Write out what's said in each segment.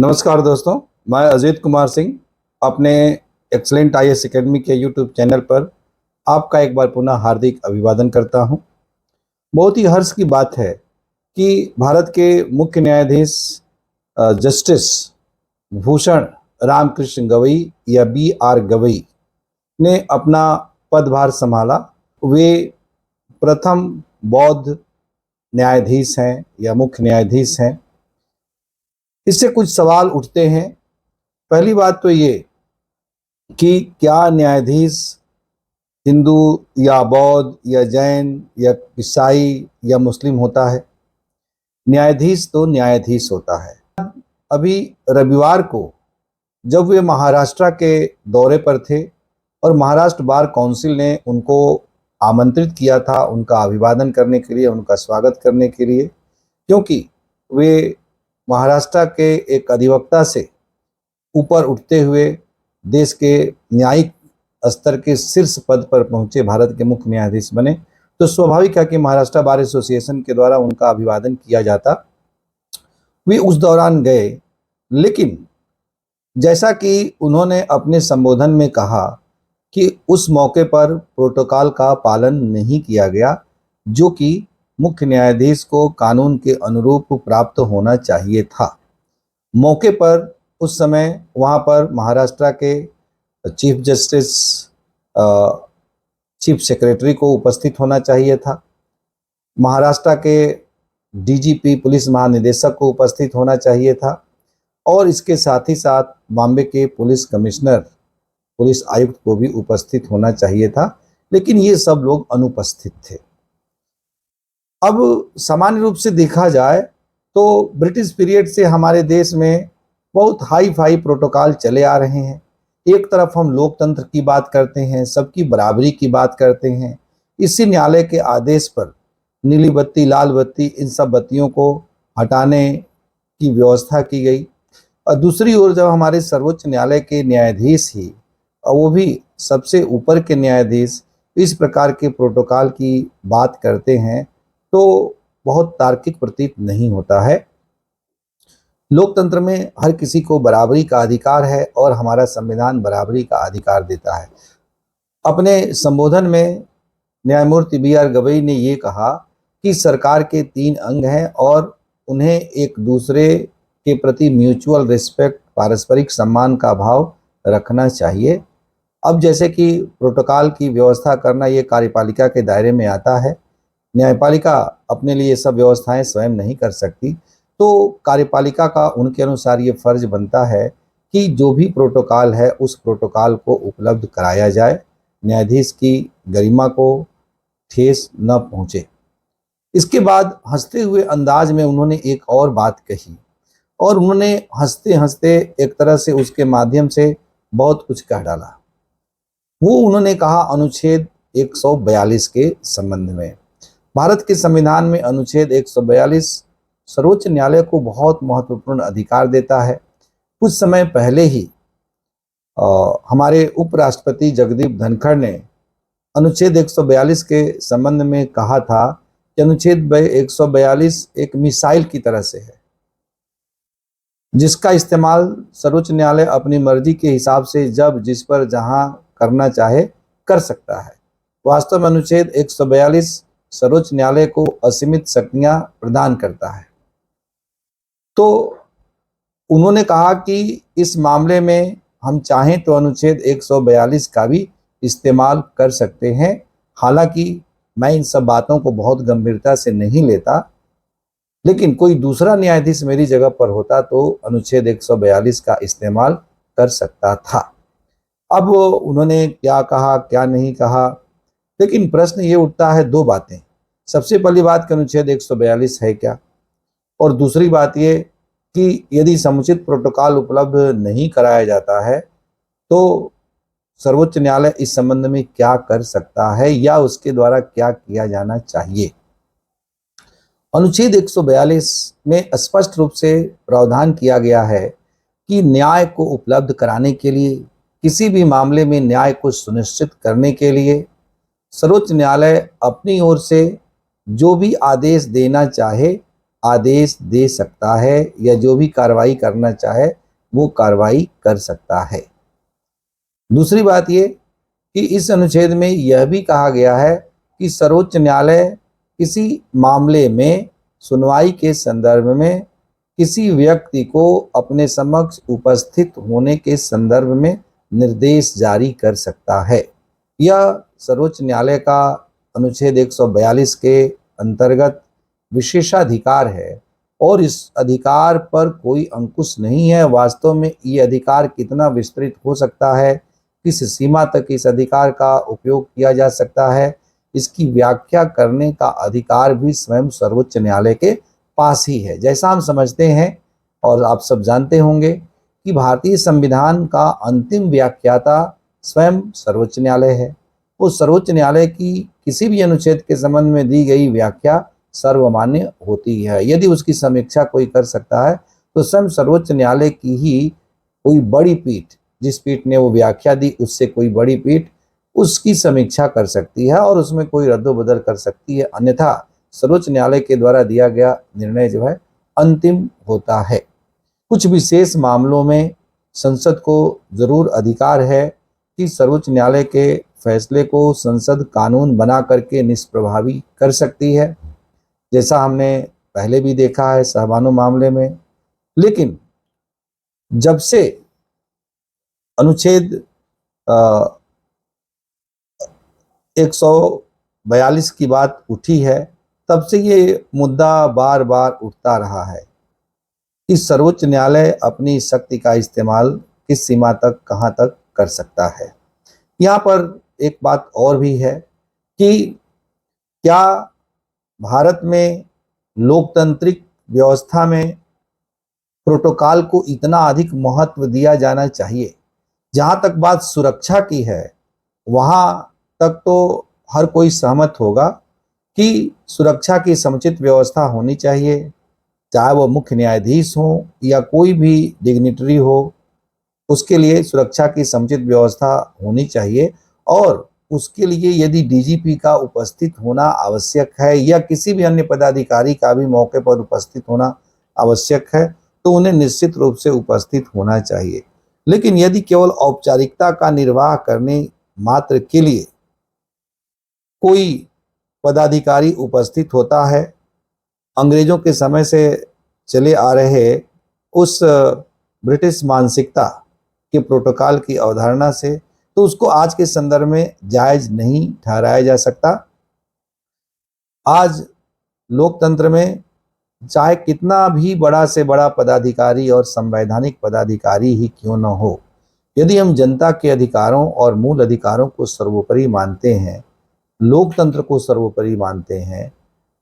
नमस्कार दोस्तों, मैं अजीत कुमार सिंह अपने एक्सलेंट आईएएस एकेडमी के यूट्यूब चैनल पर आपका एक बार पुनः हार्दिक अभिवादन करता हूं। बहुत ही हर्ष की बात है कि भारत के मुख्य न्यायाधीश जस्टिस भूषण रामकृष्ण गवई या BR गवई ने अपना पदभार संभाला। वे प्रथम बौद्ध न्यायाधीश हैं या मुख्य न्यायाधीश हैं। इससे कुछ सवाल उठते हैं। पहली बात तो ये कि क्या न्यायाधीश हिंदू या बौद्ध या जैन या ईसाई या मुस्लिम होता है? न्यायाधीश तो न्यायाधीश होता है। अभी रविवार को जब वे महाराष्ट्र के दौरे पर थे और महाराष्ट्र बार काउंसिल ने उनको आमंत्रित किया था उनका अभिवादन करने के लिए, उनका स्वागत करने के लिए, क्योंकि वे महाराष्ट्र के एक अधिवक्ता से ऊपर उठते हुए देश के न्यायिक स्तर के शीर्ष पद पर पहुंचे, भारत के मुख्य न्यायाधीश बने, तो स्वाभाविक है कि महाराष्ट्र बार एसोसिएशन के द्वारा उनका अभिवादन किया जाता। वे उस दौरान गए, लेकिन जैसा कि उन्होंने अपने संबोधन में कहा कि उस मौके पर प्रोटोकॉल का पालन नहीं किया गया, जो कि मुख्य न्यायाधीश को कानून के अनुरूप प्राप्त होना चाहिए था। मौके पर उस समय वहाँ पर महाराष्ट्र के चीफ जस्टिस, चीफ सेक्रेटरी को उपस्थित होना चाहिए था। महाराष्ट्र के DGP पुलिस महानिदेशक को उपस्थित होना चाहिए था और इसके साथ ही साथ बॉम्बे के पुलिस कमिश्नर, पुलिस आयुक्त को भी उपस्थित होना चाहिए था, लेकिन ये सब लोग अनुपस्थित थे। अब सामान्य रूप से देखा जाए तो ब्रिटिश पीरियड से हमारे देश में बहुत हाई फाई प्रोटोकॉल चले आ रहे हैं। एक तरफ हम लोकतंत्र की बात करते हैं, सबकी बराबरी की बात करते हैं। इसी न्यायालय के आदेश पर नीली बत्ती, लाल बत्ती, इन सब बत्तियों को हटाने की व्यवस्था की गई। और दूसरी ओर जब हमारे सर्वोच्च न्यायालय के न्यायाधीश ही, और वो भी सबसे ऊपर के न्यायाधीश, इस प्रकार के प्रोटोकॉल की बात करते हैं तो बहुत तार्किक प्रतीत नहीं होता है। लोकतंत्र में हर किसी को बराबरी का अधिकार है और हमारा संविधान बराबरी का अधिकार देता है। अपने संबोधन में न्यायमूर्ति BR गवई ने ये कहा कि सरकार के 3 अंग हैं और उन्हें एक दूसरे के प्रति म्यूचुअल रिस्पेक्ट, पारस्परिक सम्मान का भाव रखना चाहिए। अब जैसे कि प्रोटोकॉल की व्यवस्था करना ये कार्यपालिका के दायरे में आता है। न्यायपालिका अपने लिए सब व्यवस्थाएं स्वयं नहीं कर सकती, तो कार्यपालिका का उनके अनुसार ये फर्ज बनता है कि जो भी प्रोटोकॉल है उस प्रोटोकॉल को उपलब्ध कराया जाए, न्यायाधीश की गरिमा को ठेस न पहुंचे। इसके बाद हंसते हुए अंदाज में उन्होंने एक और बात कही और उन्होंने हंसते हंसते एक तरह से उसके माध्यम से बहुत कुछ कह डाला। वो उन्होंने कहा अनुच्छेद 142 के संबंध में। भारत के संविधान में अनुच्छेद 142 सर्वोच्च न्यायालय को बहुत महत्वपूर्ण अधिकार देता है। कुछ समय पहले ही हमारे उपराष्ट्रपति जगदीप धनखड़ ने अनुच्छेद 142 के संबंध में कहा था कि अनुच्छेद 142 एक मिसाइल की तरह से है, जिसका इस्तेमाल सर्वोच्च न्यायालय अपनी मर्जी के हिसाब से जब जिस पर जहां करना चाहे कर सकता है। वास्तव में अनुच्छेद 142 सर्वोच्च न्यायालय को असीमित शक्तियां प्रदान करता है। तो उन्होंने कहा कि इस मामले में हम चाहें तो अनुच्छेद 142 का भी इस्तेमाल कर सकते हैं। हालांकि मैं इन सब बातों को बहुत गंभीरता से नहीं लेता, लेकिन कोई दूसरा न्यायाधीश मेरी जगह पर होता तो अनुच्छेद 142 का इस्तेमाल कर सकता था। अब उन्होंने क्या कहा क्या नहीं कहा, लेकिन प्रश्न ये उठता है 2 बातें। सबसे पहली बात कि अनुच्छेद 142 है क्या, और दूसरी बात ये कि यदि समुचित प्रोटोकॉल उपलब्ध नहीं कराया जाता है तो सर्वोच्च न्यायालय इस संबंध में क्या कर सकता है या उसके द्वारा क्या किया जाना चाहिए। अनुच्छेद 142 में स्पष्ट रूप से प्रावधान किया गया है कि न्याय को उपलब्ध कराने के लिए, किसी भी मामले में न्याय को सुनिश्चित करने के लिए सर्वोच्च न्यायालय अपनी ओर से जो भी आदेश देना चाहे आदेश दे सकता है या जो भी कार्रवाई करना चाहे वो कार्रवाई कर सकता है। दूसरी बात ये कि इस अनुच्छेद में यह भी कहा गया है कि सर्वोच्च न्यायालय किसी मामले में सुनवाई के संदर्भ में किसी व्यक्ति को अपने समक्ष उपस्थित होने के संदर्भ में निर्देश जारी कर सकता है। यह सर्वोच्च न्यायालय का अनुच्छेद 142 के अंतर्गत विशेषाधिकार है और इस अधिकार पर कोई अंकुश नहीं है। वास्तव में ये अधिकार कितना विस्तृत हो सकता है, किस सीमा तक इस अधिकार का उपयोग किया जा सकता है, इसकी व्याख्या करने का अधिकार भी स्वयं सर्वोच्च न्यायालय के पास ही है। जैसा हम समझते हैं और आप सब जानते होंगे कि भारतीय संविधान का अंतिम व्याख्याता स्वयं सर्वोच्च न्यायालय है। वो सर्वोच्च न्यायालय की किसी भी अनुच्छेद के संबंध में दी गई व्याख्या सर्वमान्य होती है। यदि उसकी समीक्षा कोई कर सकता है तो स्वयं सर्वोच्च न्यायालय की ही कोई बड़ी पीठ, जिस पीठ ने वो व्याख्या दी उससे कोई बड़ी पीठ उसकी समीक्षा कर सकती है और उसमें कोई रद्दोबदल कर सकती है। अन्यथा सर्वोच्च न्यायालय के द्वारा दिया गया निर्णय जो है अंतिम होता है। कुछ विशेष मामलों में संसद को जरूर अधिकार है कि सर्वोच्च न्यायालय के फैसले को संसद कानून बना करके निष्प्रभावी कर सकती है, जैसा हमने पहले भी देखा है सहबानो मामले में। लेकिन जब से अनुच्छेद 142 की बात उठी है तब से ये मुद्दा बार बार उठता रहा है कि सर्वोच्च न्यायालय अपनी शक्ति का इस्तेमाल किस सीमा तक, कहां तक कर सकता है। यहाँ पर एक बात और भी है कि क्या भारत में लोकतांत्रिक व्यवस्था में प्रोटोकॉल को इतना अधिक महत्व दिया जाना चाहिए। जहां तक बात सुरक्षा की है वहां तक तो हर कोई सहमत होगा कि सुरक्षा की समुचित व्यवस्था होनी चाहिए, चाहे वो मुख्य न्यायाधीश हो या कोई भी डिग्निटरी हो, उसके लिए सुरक्षा की समुचित व्यवस्था होनी चाहिए। और उसके लिए यदि डीजीपी का उपस्थित होना आवश्यक है या किसी भी अन्य पदाधिकारी का भी मौके पर उपस्थित होना आवश्यक है तो उन्हें निश्चित रूप से उपस्थित होना चाहिए। लेकिन यदि केवल औपचारिकता का निर्वाह करने मात्र के लिए कोई पदाधिकारी उपस्थित होता है, अंग्रेजों के समय से चले आ रहे उस ब्रिटिश मानसिकता के प्रोटोकॉल की अवधारणा से, तो उसको आज के संदर्भ में जायज नहीं ठहराया जा सकता। आज लोकतंत्र में चाहे कितना भी बड़ा से बड़ा पदाधिकारी और संवैधानिक पदाधिकारी ही क्यों न हो, यदि हम जनता के अधिकारों और मूल अधिकारों को सर्वोपरि मानते हैं, लोकतंत्र को सर्वोपरि मानते हैं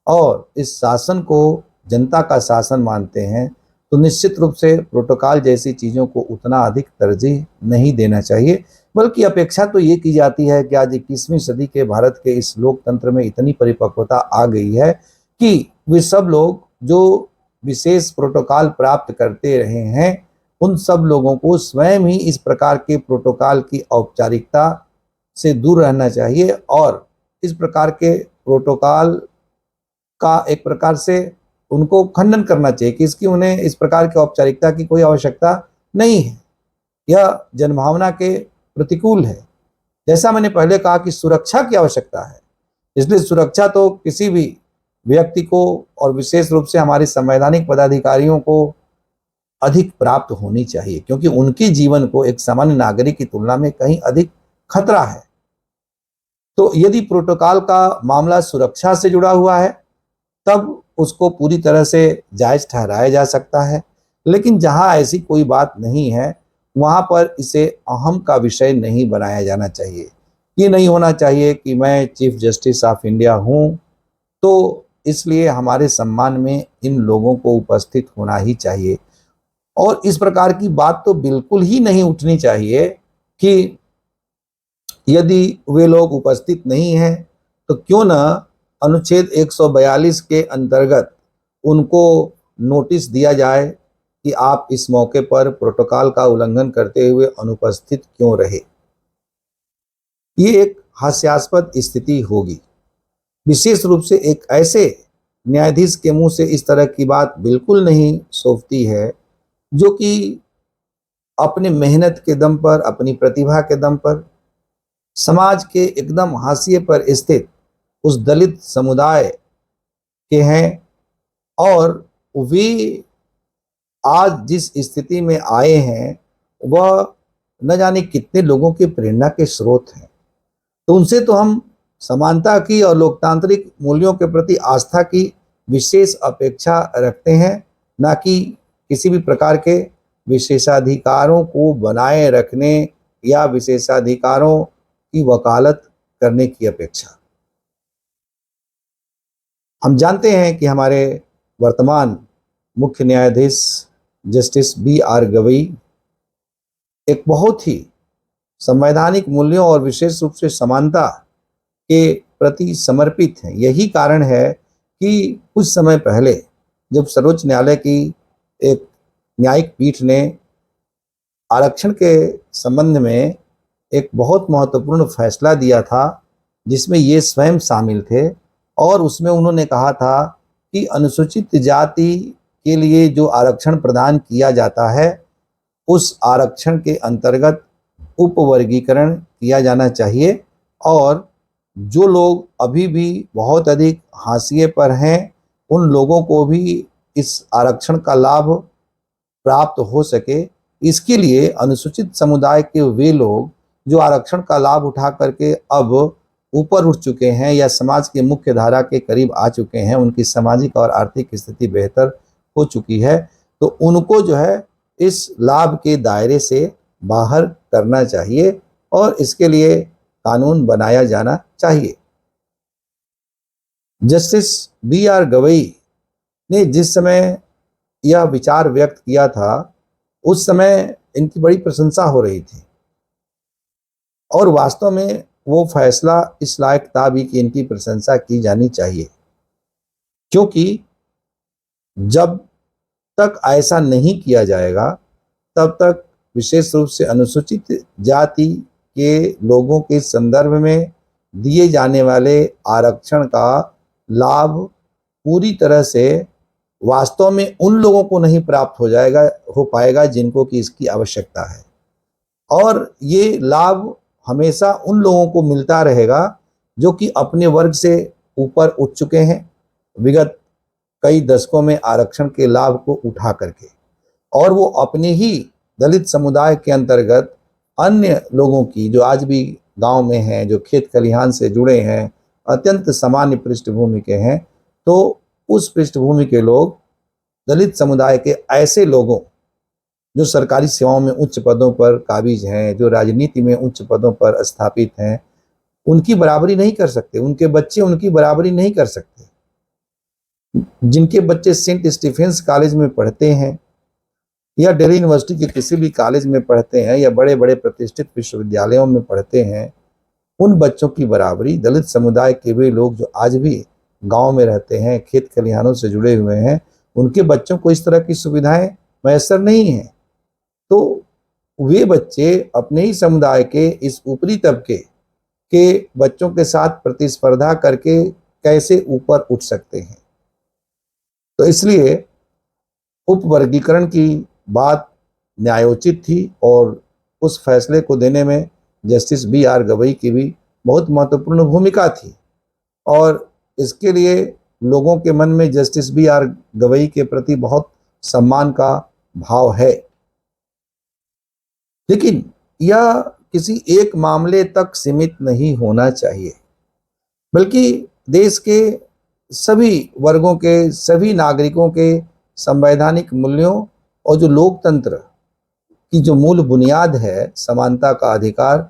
और इस शासन को जनता का शासन मानते हैं, तो निश्चित रूप से प्रोटोकॉल जैसी चीज़ों को उतना अधिक तरजीह नहीं देना चाहिए। बल्कि अपेक्षा तो ये की जाती है कि आज 21वीं सदी के भारत के इस लोकतंत्र में इतनी परिपक्वता आ गई है कि वे सब लोग जो विशेष प्रोटोकॉल प्राप्त करते रहे हैं उन सब लोगों को स्वयं ही इस प्रकार के प्रोटोकॉल की औपचारिकता से दूर रहना चाहिए और इस प्रकार के प्रोटोकॉल का एक प्रकार से उनको खंडन करना चाहिए कि इसकी उन्हें इस प्रकार की औपचारिकता की कोई आवश्यकता नहीं है। यह जनभावना के प्रतिकूल है। जैसा मैंने पहले कहा कि सुरक्षा की आवश्यकता है, इसलिए सुरक्षा तो किसी भी व्यक्ति को और विशेष रूप से हमारे संवैधानिक पदाधिकारियों को अधिक प्राप्त होनी चाहिए, क्योंकि उनके जीवन को एक सामान्य नागरिक की तुलना में कहीं अधिक खतरा है। तो यदि प्रोटोकॉल का मामला सुरक्षा से जुड़ा हुआ है तब उसको पूरी तरह से जायज ठहराया जा सकता है। लेकिन जहां ऐसी कोई बात नहीं है वहां पर इसे अहम का विषय नहीं बनाया जाना चाहिए। ये नहीं होना चाहिए कि मैं चीफ जस्टिस ऑफ इंडिया हूं तो इसलिए हमारे सम्मान में इन लोगों को उपस्थित होना ही चाहिए। और इस प्रकार की बात तो बिल्कुल ही नहीं उठनी चाहिए कि यदि वे लोग उपस्थित नहीं हैं तो क्यों न अनुच्छेद 142 के अंतर्गत उनको नोटिस दिया जाए कि आप इस मौके पर प्रोटोकॉल का उल्लंघन करते हुए अनुपस्थित क्यों रहे। ये एक हास्यास्पद स्थिति होगी, विशेष रूप से एक ऐसे न्यायाधीश के मुंह से इस तरह की बात बिल्कुल नहीं शोभती है, जो कि अपने मेहनत के दम पर, अपनी प्रतिभा के दम पर समाज के एकदम हाशिए पर स्थित उस दलित समुदाय के हैं, और वे आज जिस स्थिति में आए हैं वह न जाने कितने लोगों के प्रेरणा के स्रोत हैं। तो उनसे तो हम समानता की और लोकतांत्रिक मूल्यों के प्रति आस्था की विशेष अपेक्षा रखते हैं, ना कि किसी भी प्रकार के विशेषाधिकारों को बनाए रखने या विशेषाधिकारों की वकालत करने की अपेक्षा। हम जानते हैं कि हमारे वर्तमान मुख्य न्यायाधीश जस्टिस B.R. गवई एक बहुत ही संवैधानिक मूल्यों और विशेष रूप से समानता के प्रति समर्पित हैं। यही कारण है कि कुछ समय पहले जब सर्वोच्च न्यायालय की एक न्यायिक पीठ ने आरक्षण के संबंध में एक बहुत महत्वपूर्ण फैसला दिया था, जिसमें ये स्वयं शामिल थे, और उसमें उन्होंने कहा था कि अनुसूचित जाति के लिए जो आरक्षण प्रदान किया जाता है उस आरक्षण के अंतर्गत उपवर्गीकरण किया जाना चाहिए, और जो लोग अभी भी बहुत अधिक हाशिए पर हैं उन लोगों को भी इस आरक्षण का लाभ प्राप्त हो सके। इसके लिए अनुसूचित समुदाय के वे लोग जो आरक्षण का लाभ उठा करके अब ऊपर उठ चुके हैं या समाज के मुख्य धारा के करीब आ चुके हैं, उनकी सामाजिक और आर्थिक स्थिति बेहतर हो चुकी है, तो उनको जो है इस लाभ के दायरे से बाहर करना चाहिए और इसके लिए कानून बनाया जाना चाहिए। Justice B.R. गवई ने जिस समय यह विचार व्यक्त किया था उस समय इनकी बड़ी प्रशंसा हो रही थी, और वास्तव में वो फैसला इस लायक था भी कि इनकी प्रशंसा की जानी चाहिए, क्योंकि जब तक ऐसा नहीं किया जाएगा तब तक विशेष रूप से अनुसूचित जाति के लोगों के संदर्भ में दिए जाने वाले आरक्षण का लाभ पूरी तरह से वास्तव में उन लोगों को नहीं प्राप्त हो पाएगा जिनको कि इसकी आवश्यकता है, और ये लाभ हमेशा उन लोगों को मिलता रहेगा जो कि अपने वर्ग से ऊपर उठ चुके हैं विगत कई दशकों में आरक्षण के लाभ को उठा करके, और वो अपने ही दलित समुदाय के अंतर्गत अन्य लोगों की जो आज भी गांव में हैं, जो खेत खलिहान से जुड़े हैं, अत्यंत सामान्य पृष्ठभूमि के हैं, तो उस पृष्ठभूमि के लोग दलित समुदाय के ऐसे लोगों जो सरकारी सेवाओं में उच्च पदों पर काबिज हैं, जो राजनीति में उच्च पदों पर स्थापित हैं, उनकी बराबरी नहीं कर सकते, उनके बच्चे उनकी बराबरी नहीं कर सकते। जिनके बच्चे सेंट स्टीफेंस कॉलेज में पढ़ते हैं या दिल्ली यूनिवर्सिटी के किसी भी कॉलेज में पढ़ते हैं या बड़े बड़े प्रतिष्ठित विश्वविद्यालयों में पढ़ते हैं, उन बच्चों की बराबरी दलित समुदाय के वे लोग जो आज भी गांव में रहते हैं, खेत खलिहानों से जुड़े हुए हैं, उनके बच्चों को इस तरह की सुविधाएं मैसर नहीं हैं। तो वे बच्चे अपने ही समुदाय के इस ऊपरी तबके के बच्चों के साथ प्रतिस्पर्धा करके कैसे ऊपर उठ सकते हैं। तो इसलिए उपवर्गीकरण की बात न्यायोचित थी, और उस फैसले को देने में जस्टिस B.R. गवई की भी बहुत महत्वपूर्ण भूमिका थी, और इसके लिए लोगों के मन में जस्टिस B.R. गवई के प्रति बहुत सम्मान का भाव है। लेकिन यह किसी एक मामले तक सीमित नहीं होना चाहिए, बल्कि देश के सभी वर्गों के, सभी नागरिकों के संवैधानिक मूल्यों और जो लोकतंत्र की जो मूल बुनियाद है, समानता का अधिकार,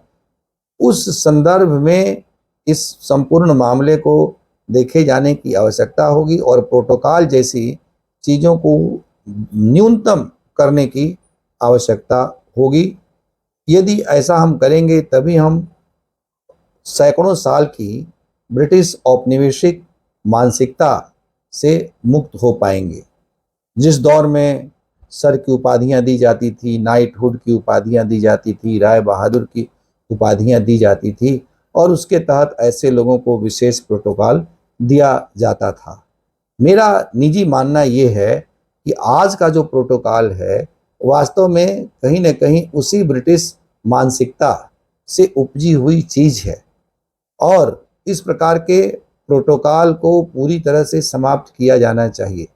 उस संदर्भ में इस संपूर्ण मामले को देखे जाने की आवश्यकता होगी, और प्रोटोकॉल जैसी चीज़ों को न्यूनतम करने की आवश्यकता होगी। यदि ऐसा हम करेंगे तभी हम सैकड़ों साल की ब्रिटिश औपनिवेशिक मानसिकता से मुक्त हो पाएंगे, जिस दौर में सर की उपाधियां दी जाती थी, नाइटहुड की उपाधियां दी जाती थी, राय बहादुर की उपाधियां दी जाती थी, और उसके तहत ऐसे लोगों को विशेष प्रोटोकॉल दिया जाता था। मेरा निजी मानना ये है कि आज का जो प्रोटोकॉल है वास्तव में कहीं न कहीं उसी ब्रिटिश मानसिकता से उपजी हुई चीज़ है और इस प्रकार के प्रोटोकॉल को पूरी तरह से समाप्त किया जाना चाहिए।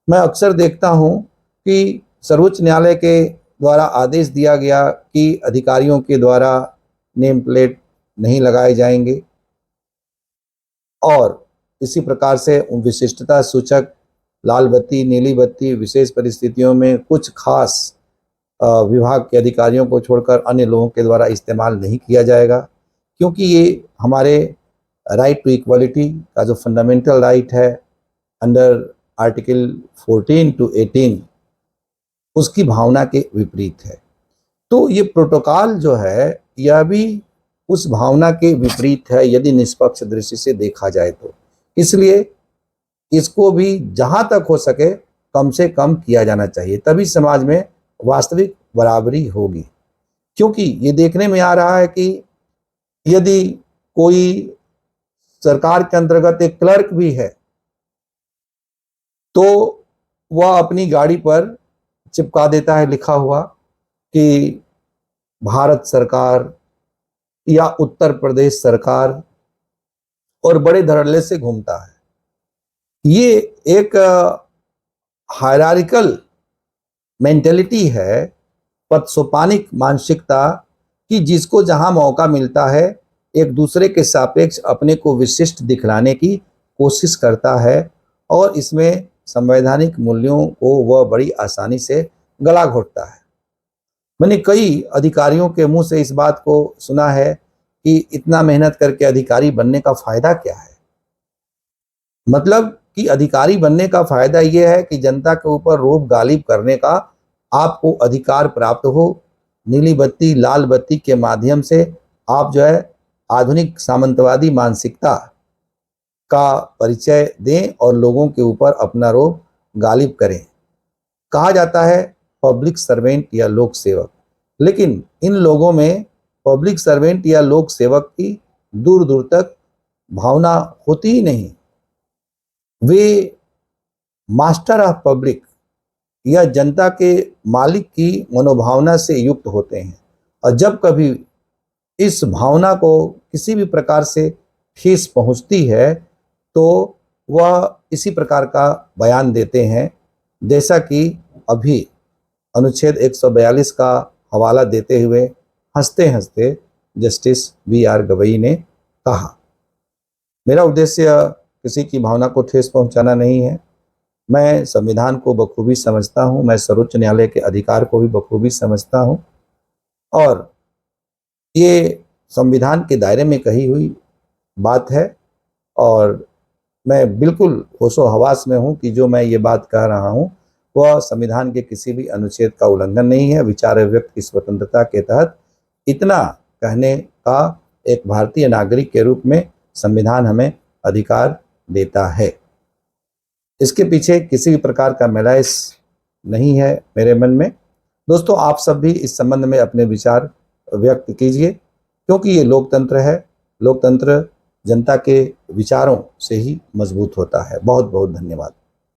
मैं अक्सर देखता हूँ कि सर्वोच्च न्यायालय के द्वारा आदेश दिया गया कि अधिकारियों के द्वारा नेम प्लेट नहीं लगाए जाएंगे और इसी प्रकार से विशिष्टता सूचक लाल बत्ती, नीली बत्ती विशेष परिस्थितियों में कुछ खास विभाग के अधिकारियों को छोड़कर अन्य लोगों के द्वारा इस्तेमाल नहीं किया जाएगा, क्योंकि ये हमारे राइट टू इक्वालिटी का जो फंडामेंटल राइट है अंडर आर्टिकल 14 टू 18 उसकी भावना के विपरीत है। तो ये प्रोटोकॉल जो है यह भी उस भावना के विपरीत है यदि निष्पक्ष दृष्टि से देखा जाए तो। इसलिए इसको भी जहां तक हो सके कम से कम किया जाना चाहिए, तभी समाज में वास्तविक बराबरी होगी। क्योंकि ये देखने में आ रहा है कि यदि कोई सरकार के अंतर्गत एक क्लर्क भी है तो वह अपनी गाड़ी पर चिपका देता है लिखा हुआ कि भारत सरकार या उत्तर प्रदेश सरकार और बड़े धड़ल्ले से घूमता है। ये एक हायरार्किकल मेंटेलिटी है, पदसोपानिक मानसिकता कि जिसको जहां मौका मिलता है एक दूसरे के सापेक्ष अपने को विशिष्ट दिखलाने की कोशिश करता है और इसमें संवैधानिक मूल्यों को वह बड़ी आसानी से गला घोटता है। मैंने कई अधिकारियों के मुंह से इस बात को सुना है कि इतना मेहनत करके अधिकारी बनने का फायदा क्या है। मतलब कि अधिकारी बनने का फायदा यह है कि जनता के ऊपर रोब गालिब करने का आपको अधिकार प्राप्त हो। नीली बत्ती, लाल बत्ती के माध्यम से आप जो है आधुनिक सामंतवादी मानसिकता का परिचय दें और लोगों के ऊपर अपना रोब गालिब करें। कहा जाता है पब्लिक सर्वेंट या लोक सेवक, लेकिन इन लोगों में पब्लिक सर्वेंट या लोक सेवक की दूर दूर तक भावना होती ही नहीं। वे मास्टर ऑफ पब्लिक या जनता के मालिक की मनोभावना से युक्त होते हैं और जब कभी इस भावना को किसी भी प्रकार से ठेस पहुंचती है तो वह इसी प्रकार का बयान देते हैं, जैसा कि अभी अनुच्छेद 142 का हवाला देते हुए हंसते हंसते जस्टिस BR गवई ने कहा। मेरा उद्देश्य किसी की भावना को ठेस पहुंचाना नहीं है। मैं संविधान को बखूबी समझता हूं, मैं सर्वोच्च न्यायालय के अधिकार को भी बखूबी समझता हूं और ये संविधान के दायरे में कही हुई बात है और मैं बिल्कुल होशो हवास में हूं कि जो मैं ये बात कह रहा हूं वह संविधान के किसी भी अनुच्छेद का उल्लंघन नहीं है। विचार अभिव्यक्ति की स्वतंत्रता के तहत इतना कहने का एक भारतीय नागरिक के रूप में संविधान हमें अधिकार देता है। इसके पीछे किसी भी प्रकार का मैलाइस नहीं है मेरे मन में। दोस्तों, आप सब भी इस संबंध में अपने विचार व्यक्त कीजिए, क्योंकि ये लोकतंत्र है। लोकतंत्र जनता के विचारों से ही मजबूत होता है। बहुत बहुत धन्यवाद।